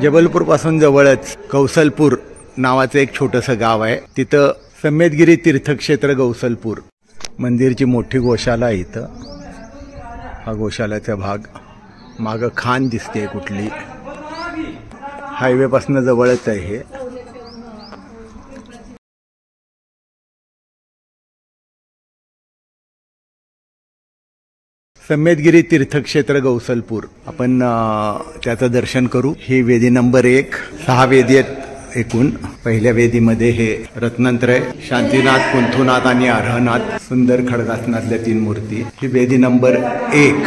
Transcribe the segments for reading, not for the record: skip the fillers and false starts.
जबलपूरपासून जवळच कौसलपूर नावाचं एक छोटंसं गाव आहे. तिथं समेतगिरी तीर्थक्षेत्र गौसलपूर मंदिरची मोठी गोशाला आहे. इथं हा गोशाल्याचा भाग. मागं खान दिसते कुठली. हायवेपासून जवळच आहे हे. समेतगिरी तीर्थक्षेत्र गौसलपूर. आपण त्याचं दर्शन करू. ही वेदी नंबर 1. 6 वेदी आहेत एकूण. पहिल्या वेदीमध्ये हे रत्नात्रय, शांतीनाथ, कुंथुनाथ आणि अर्हनाथ, सुंदर खडगासनातल्या 3 मूर्ती. ही वेदी नंबर 1.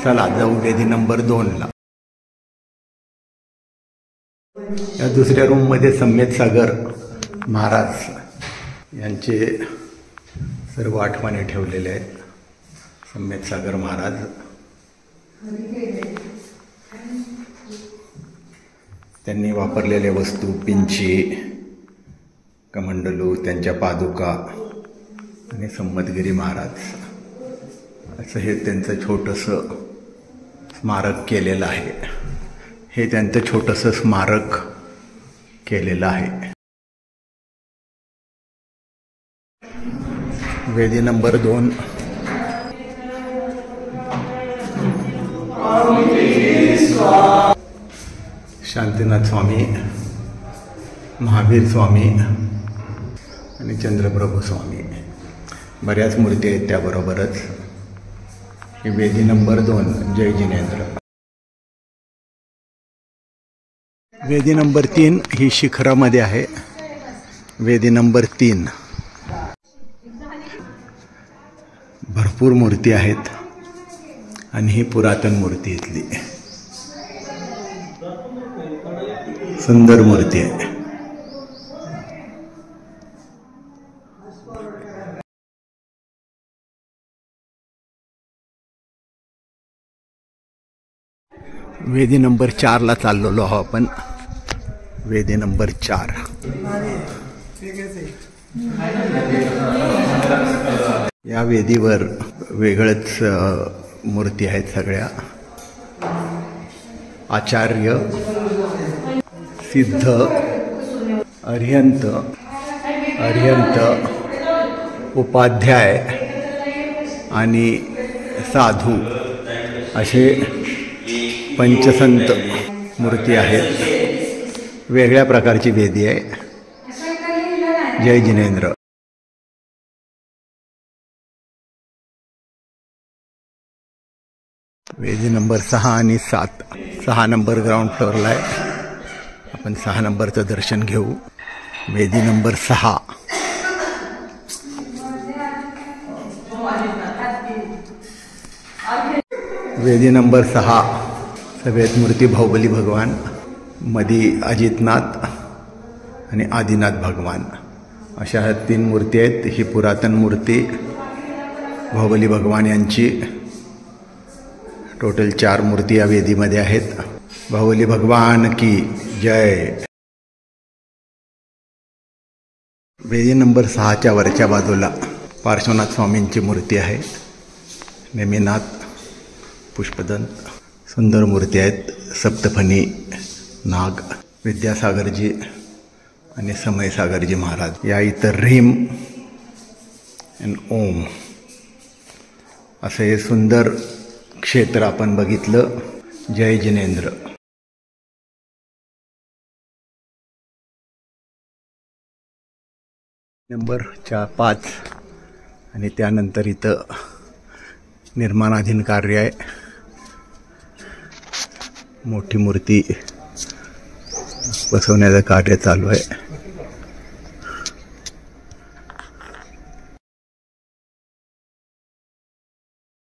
चला जाऊ वेदी नंबर 2ला. या दुसऱ्या रूममध्ये सम्यक सागर महाराज यांचे सर्व आठवणी ठेवलेले आहेत. सम्यक सागर महाराज. त्यांनी वापरलेले वस्तू, पिंची, कमंडलू, त्यांच्या पादुका आणि सम्मतगिरी महाराज असं हे त्यांचं छोटंसं स्मारक केलेलं आहे. हे त्यांचं छोटंसं स्मारक केलेलं आहे. वेदी नंबर 2. शांतीनाथ स्वामी, महावीर स्वामी आणि चंद्रप्रभू स्वामी. बऱ्याच मूर्ती आहेत त्याबरोबरच. ही वेदी नंबर 2 जय जिनेंद्र. वेदी नंबर 3 ही शिखरामध्ये आहे. वेदी नंबर 3. भरपूर मूर्ती आहेत आणि ही पुरातन मूर्ती इथली. सुंदर मूर्ती आहे. वेदी नंबर 4ला चाललेलो आहोत आपण. वेदी नंबर 4. या वेदीवर वेगळच मूर्ती आहेत सगळ्या. आचार्य, सिद्ध, अर्यंत, उपाध्याय आणि साधू असे पंचसंत मूर्ती आहेत. वेगळ्या प्रकारची वेदी आहे. जय जिनेंद्र. वेदी नंबर 6 आणि 7. 6 नंबर ग्राउंड फ्लोअरला आहे. आपण 6 नंबरचं दर्शन घेऊ. वेदी नंबर 6. वेदी नंबर 6. सगळ्यात मूर्ती बाहुबली भगवान, मधी अजितनाथ आणि आदिनाथ भगवान अशा 3 मूर्ती आहेत. ही पुरातन मूर्ती बाहुबली भगवान यांची. टोटल 4 मूर्ती या वेदीमध्ये आहेत. बाहुबली भगवान की जय. वेदी नंबर 6च्या वरच्या बाजूला पार्श्वनाथ स्वामींची मूर्ती आहे. नेमिनाथ, पुष्पदंत, सुंदर मूर्ती आहेत. सप्तफणी नाग, विद्यासागरजी आणि समयसागरजी महाराज. या इतर ह्रीम आणि ओम असं हे सुंदर क्षेत्र आपण बघितलं. जय जिनेंद्र. नंबर 5 आणि त्यानंतर इथं निर्माणाधीन कार्य आहे. मोठी मूर्ती बसवण्याचं कार्य चालू आहे.